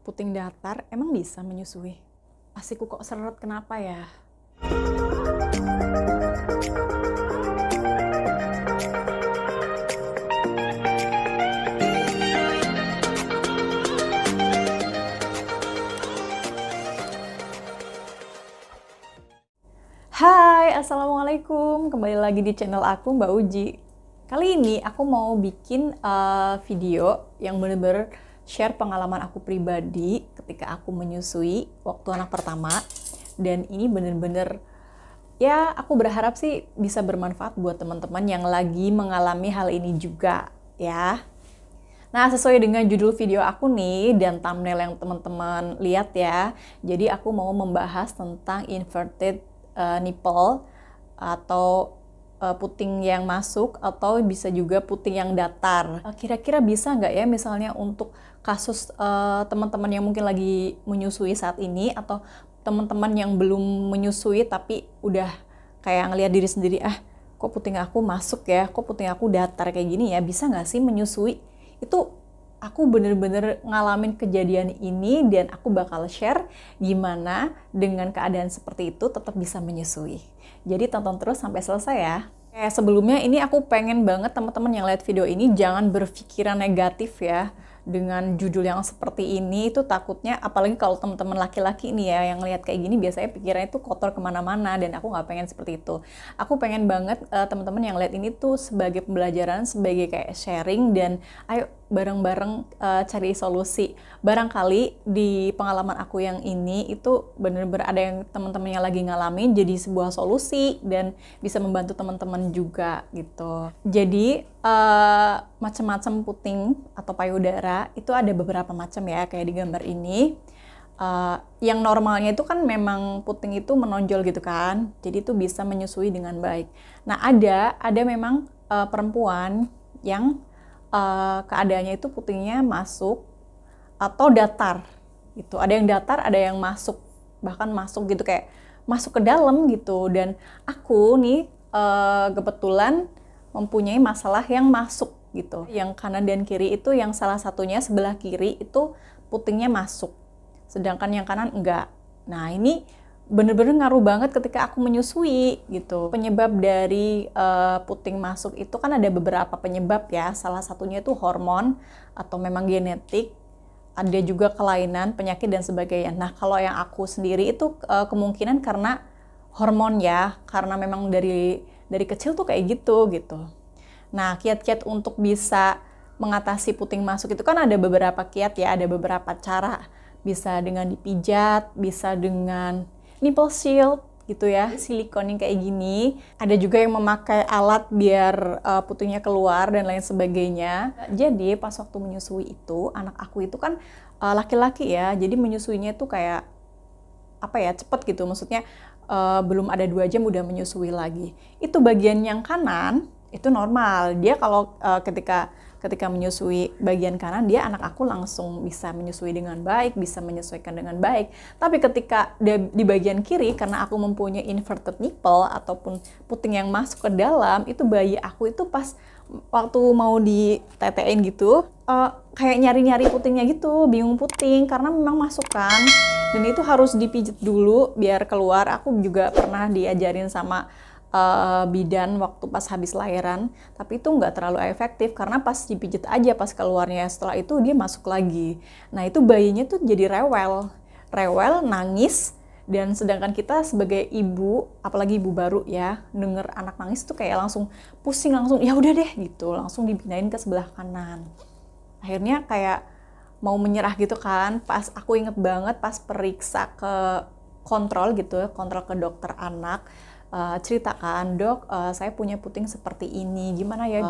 Puting datar emang bisa menyusui? Asiku kok seret, kenapa ya? Hai, Assalamualaikum. Kembali lagi di channel aku, Mbak Uji. Kali ini aku mau bikin video yang bener-bener share pengalaman aku pribadi ketika aku menyusui waktu anak pertama. Dan ini bener-bener, ya aku berharap sih bisa bermanfaat buat teman-teman yang lagi mengalami hal ini juga, ya. Nah, sesuai dengan judul video aku nih dan thumbnail yang teman-teman lihat ya. Jadi aku mau membahas tentang inverted nipple atau puting yang masuk atau bisa juga puting yang datar. Kira-kira bisa nggak ya misalnya untuk kasus teman-teman yang mungkin lagi menyusui saat ini atau teman-teman yang belum menyusui tapi udah kayak ngelihat diri sendiri, kok puting aku masuk ya, kok puting aku datar kayak gini ya, bisa nggak sih menyusui? Itu aku bener-bener ngalamin kejadian ini dan aku bakal share gimana dengan keadaan seperti itu tetap bisa menyusui. Jadi tonton terus sampai selesai ya. Sebelumnya ini aku pengen banget teman-teman yang lihat video ini jangan berpikiran negatif ya. Dengan judul yang seperti ini itu takutnya, apalagi kalau teman-teman laki-laki ini ya yang lihat kayak gini biasanya pikirannya tuh kotor kemana-mana dan aku nggak pengen seperti itu. Aku pengen banget teman-teman yang lihat ini tuh sebagai pembelajaran, sebagai kayak sharing dan ayo bareng-bareng cari solusi. Barangkali di pengalaman aku yang ini itu bener-bener ada yang teman-teman yang lagi ngalamin jadi sebuah solusi dan bisa membantu teman-teman juga gitu. Jadi macam-macam puting atau payudara itu ada beberapa macam ya kayak di gambar ini. Yang normalnya itu kan memang puting itu menonjol gitu kan, jadi itu bisa menyusui dengan baik. Nah ada memang perempuan yang keadaannya itu putingnya masuk atau datar gitu. Ada yang datar, ada yang masuk, bahkan masuk gitu kayak masuk ke dalam gitu. Dan aku nih kebetulan mempunyai masalah yang masuk gitu. Yang kanan dan kiri itu yang salah satunya sebelah kiri itu putingnya masuk, sedangkan yang kanan enggak. Nah ini bener-bener ngaruh banget ketika aku menyusui gitu. Penyebab dari puting masuk itu kan ada beberapa penyebab ya. Salah satunya itu hormon atau memang genetik. Ada juga kelainan, penyakit dan sebagainya. Nah kalau yang aku sendiri itu kemungkinan karena hormon ya, karena memang dari kecil tuh kayak gitu. Nah kiat-kiat untuk bisa mengatasi puting masuk itu kan ada beberapa kiat ya, ada beberapa cara. Bisa dengan dipijat, bisa dengan nipple shield gitu ya, silikon yang kayak gini. Ada juga yang memakai alat biar putingnya keluar dan lain sebagainya. Jadi pas waktu menyusui itu, anak aku itu kan laki-laki ya, jadi menyusuinya itu kayak apa ya, cepet gitu. Maksudnya belum ada 2 jam udah menyusui lagi. Itu bagian yang kanan itu normal. Dia kalau ketika menyusui bagian kanan, dia anak aku langsung bisa menyusui dengan baik, bisa menyesuaikan dengan baik. Tapi ketika dia di bagian kiri, karena aku mempunyai inverted nipple ataupun puting yang masuk ke dalam, itu bayi aku itu pas waktu mau ditetein gitu, kayak nyari-nyari putingnya gitu, bingung puting karena memang masuk kan. Dan itu harus dipijit dulu biar keluar. Aku juga pernah diajarin sama bidan waktu pas habis lahiran, tapi itu nggak terlalu efektif karena pas dipijit aja pas keluarnya, setelah itu dia masuk lagi. Nah itu bayinya tuh jadi rewel, nangis, dan sedangkan kita sebagai ibu, apalagi ibu baru ya, denger anak nangis tuh kayak langsung pusing, langsung ya udah deh gitu, langsung dipindahin ke sebelah kanan. Akhirnya kayak mau menyerah gitu kan. Pas aku inget banget pas periksa ke kontrol gitu, kontrol ke dokter anak, ceritakan, dok, saya punya puting seperti ini, gimana ya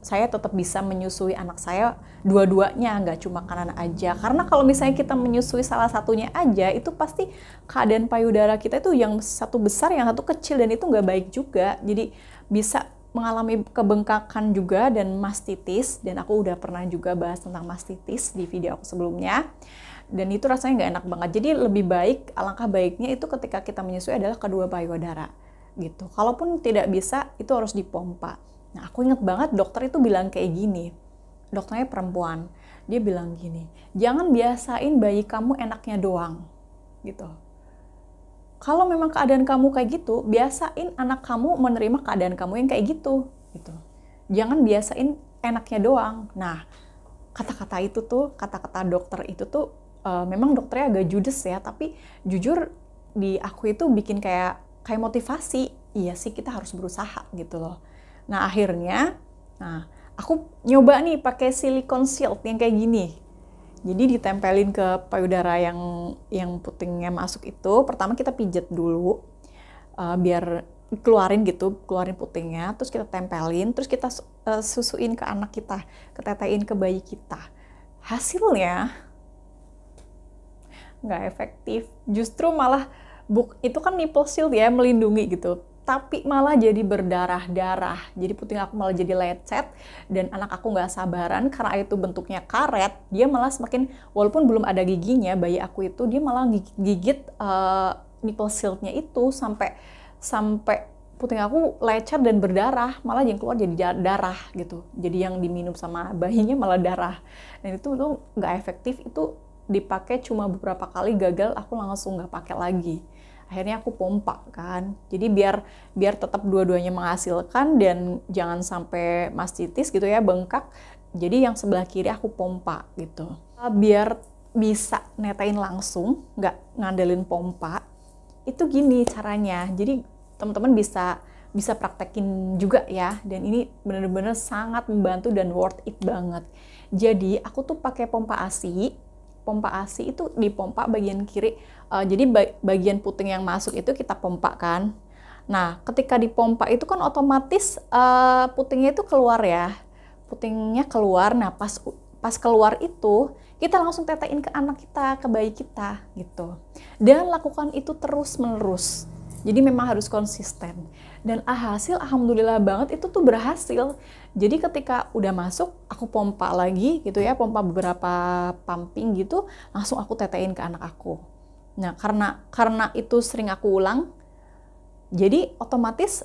saya tetap bisa menyusui anak saya dua-duanya, nggak cuma kanan aja. Karena kalau misalnya kita menyusui salah satunya aja, itu pasti keadaan payudara kita itu yang satu besar, yang satu kecil, dan itu nggak baik juga. Jadi bisa mengalami kebengkakan juga dan mastitis, dan aku udah pernah juga bahas tentang mastitis di video aku sebelumnya. Dan itu rasanya nggak enak banget. Jadi lebih baik, alangkah baiknya itu ketika kita menyusui adalah kedua payudara gitu. Kalaupun tidak bisa, itu harus dipompa. Nah aku inget banget dokter itu bilang kayak gini, dokternya perempuan, Dia bilang gini, jangan biasain bayi kamu enaknya doang, gitu. Kalau memang keadaan kamu kayak gitu, biasain anak kamu menerima keadaan kamu yang kayak gitu. Jangan biasain enaknya doang. Nah, kata-kata itu tuh, kata-kata dokter itu tuh, memang dokternya agak judes ya, tapi jujur di aku itu bikin kayak motivasi. Iya sih, kita harus berusaha gitu loh. Nah, akhirnya, aku nyoba nih pakai silicone shield yang kayak gini. Jadi ditempelin ke payudara yang putingnya masuk itu. Pertama kita pijet dulu, biar keluarin putingnya. Terus kita tempelin, terus kita susuin ke anak kita, ketetein ke bayi kita. Hasilnya nggak efektif. Justru malah, itu kan nipple shield ya, melindungi gitu. Tapi malah jadi berdarah-darah. Jadi puting aku malah jadi lecet, dan anak aku nggak sabaran karena itu bentuknya karet. Dia malah semakin, walaupun belum ada giginya, bayi aku itu dia malah gigit nipple shield-nya itu sampai puting aku lecet dan berdarah, malah yang keluar jadi darah gitu. Jadi yang diminum sama bayinya malah darah. Dan itu tuh nggak efektif, itu dipakai cuma beberapa kali, gagal, aku langsung nggak pakai lagi. Akhirnya aku pompa kan, jadi biar tetap dua-duanya menghasilkan dan jangan sampai mastitis gitu ya, bengkak. Jadi yang sebelah kiri aku pompa gitu, biar bisa netain langsung, nggak ngandelin pompa. Itu gini caranya. Jadi teman-teman bisa praktekin juga ya, dan ini bener-bener sangat membantu dan worth it banget. Jadi aku tuh pakai pompa ASI. Pompa ASI itu dipompa bagian kiri, jadi bagian puting yang masuk itu kita pompa kan. Nah, ketika dipompa itu kan otomatis putingnya itu keluar ya, putingnya keluar. Nah, pas keluar itu kita langsung tetein ke anak kita, ke bayi kita gitu. Dan lakukan itu terus menerus. Jadi memang harus konsisten. Dan hasil alhamdulillah banget itu tuh berhasil. Jadi ketika udah masuk, aku pompa lagi gitu ya, pompa beberapa pumping gitu, langsung aku tetein ke anak aku. Nah, karena itu sering aku ulang, jadi otomatis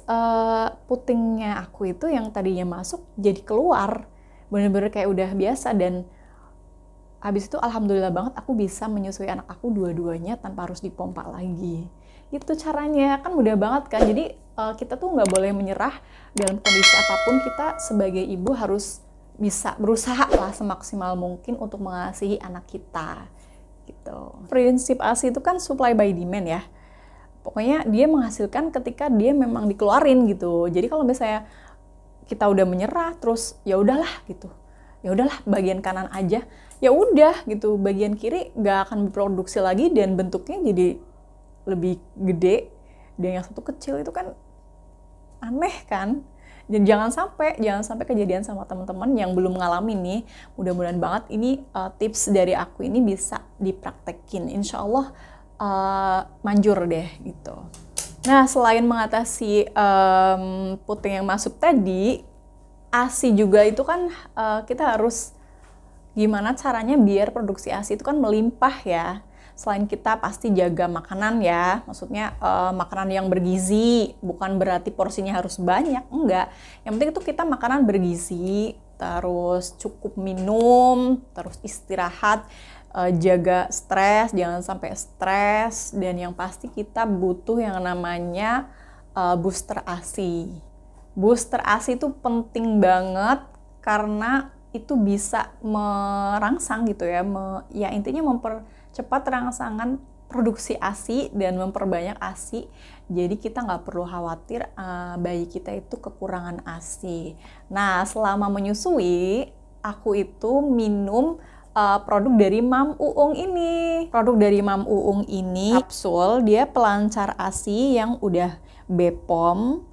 putingnya aku itu yang tadinya masuk jadi keluar. Bener-bener kayak udah biasa, dan habis itu alhamdulillah banget aku bisa menyusui anak aku dua-duanya tanpa harus dipompa lagi. Itu caranya, kan mudah banget kan. Jadi kita tuh nggak boleh menyerah dalam kondisi apapun. Kita sebagai ibu harus bisa berusaha lah semaksimal mungkin untuk mengasihi anak kita gitu. Prinsip ASI itu kan supply by demand ya, pokoknya dia menghasilkan ketika dia memang dikeluarin gitu. Jadi kalau misalnya kita udah menyerah terus, ya udahlah gitu, ya udahlah bagian kanan aja, ya udah gitu, bagian kiri nggak akan berproduksi lagi dan bentuknya jadi lebih gede, dan yang satu kecil, itu kan aneh kan. Dan jangan sampai kejadian sama teman-teman yang belum ngalamin nih. Mudah-mudahan banget ini tips dari aku ini bisa dipraktekin, insya Allah manjur deh gitu. Nah, selain mengatasi puting yang masuk tadi, ASI juga itu kan kita harus gimana caranya biar produksi ASI itu kan melimpah ya. Selain kita pasti jaga makanan ya, maksudnya makanan yang bergizi, bukan berarti porsinya harus banyak, enggak. Yang penting itu kita makanan bergizi, terus cukup minum, terus istirahat, jaga stres, jangan sampai stres, dan yang pasti kita butuh yang namanya booster ASI. Booster ASI itu penting banget karena itu bisa merangsang gitu ya, ya intinya mempercepat rangsangan produksi ASI dan memperbanyak ASI. Jadi kita nggak perlu khawatir bayi kita itu kekurangan ASI. Nah, selama menyusui, aku itu minum produk dari Mam Uung ini. Produk dari Mam Uung ini kapsul, dia pelancar ASI yang udah BPOM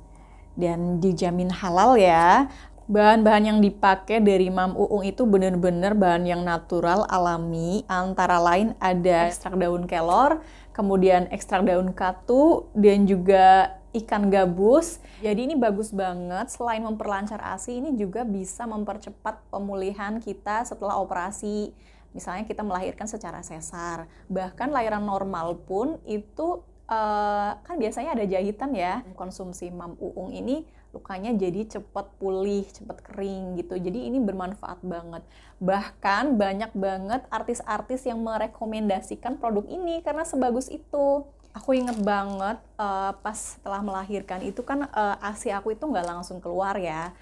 dan dijamin halal ya. Bahan-bahan yang dipakai dari Mam Uung itu bener-bener bahan yang natural, alami. Antara lain ada ekstrak daun kelor, kemudian ekstrak daun katu, dan juga ikan gabus. Jadi ini bagus banget. Selain memperlancar ASI, ini juga bisa mempercepat pemulihan kita setelah operasi. Misalnya kita melahirkan secara sesar. Bahkan lahiran normal pun itu kan biasanya ada jahitan ya. Konsumsi Mam Uung ini lukanya jadi cepat pulih, cepat kering gitu. Jadi ini bermanfaat banget. Bahkan banyak banget artis-artis yang merekomendasikan produk ini karena sebagus itu. Aku inget banget pas setelah melahirkan itu kan ASI aku itu nggak langsung keluar ya.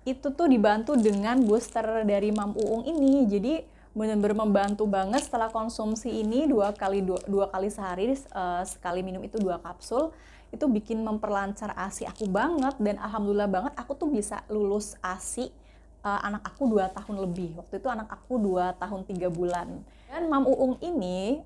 Itu tuh dibantu dengan booster dari Mam Uung ini. Jadi benar-benar membantu banget setelah konsumsi ini dua kali sehari, sekali minum itu 2 kapsul. Itu bikin memperlancar ASI aku banget, dan alhamdulillah banget aku tuh bisa lulus ASI anak aku 2 tahun lebih. Waktu itu anak aku 2 tahun 3 bulan. Dan Mam Uung ini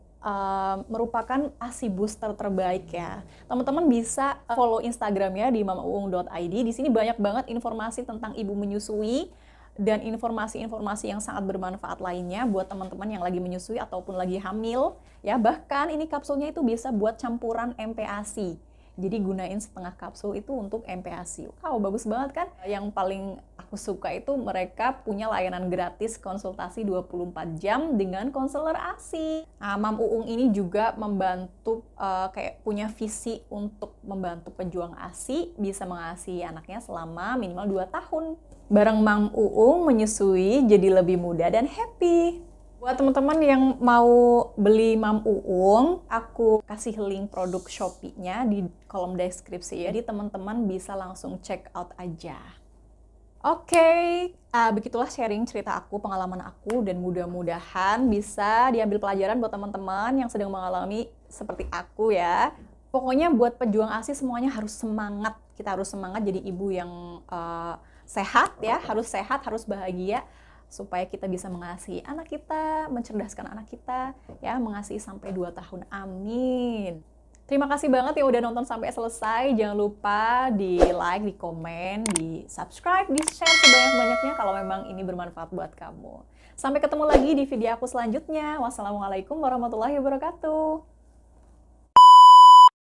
merupakan ASI booster terbaik ya. Teman-teman bisa follow Instagramnya di mamuung.id. Di sini banyak banget informasi tentang ibu menyusui dan informasi-informasi yang sangat bermanfaat lainnya buat teman-teman yang lagi menyusui ataupun lagi hamil ya. Bahkan ini kapsulnya itu bisa buat campuran MPASI. Jadi gunain setengah kapsul itu untuk MPASI. Wow, bagus banget kan? Yang paling aku suka itu mereka punya layanan gratis konsultasi 24 jam dengan konselor ASI. Nah, Mam Uung ini juga membantu kayak punya visi untuk membantu pejuang ASI bisa mengasihi anaknya selama minimal 2 tahun. Bareng Mam Uung menyusui jadi lebih mudah dan happy. Buat teman-teman yang mau beli Mam Uung, aku kasih link produk Shopee-nya di kolom deskripsi ya. Jadi teman-teman bisa langsung check out aja. Oke, begitulah sharing cerita aku, pengalaman aku, dan mudah-mudahan bisa diambil pelajaran buat teman-teman yang sedang mengalami seperti aku ya. Pokoknya buat pejuang ASI semuanya harus semangat. Kita harus semangat jadi ibu yang sehat ya, harus bahagia, supaya kita bisa mengasihi anak kita, mencerdaskan anak kita, ya, mengasihi sampai 2 tahun. Amin. Terima kasih banget yang udah nonton sampai selesai. Jangan lupa di like, di komen, di subscribe, di share sebanyak-banyaknya kalau memang ini bermanfaat buat kamu. Sampai ketemu lagi di video aku selanjutnya. Wassalamualaikum warahmatullahi wabarakatuh.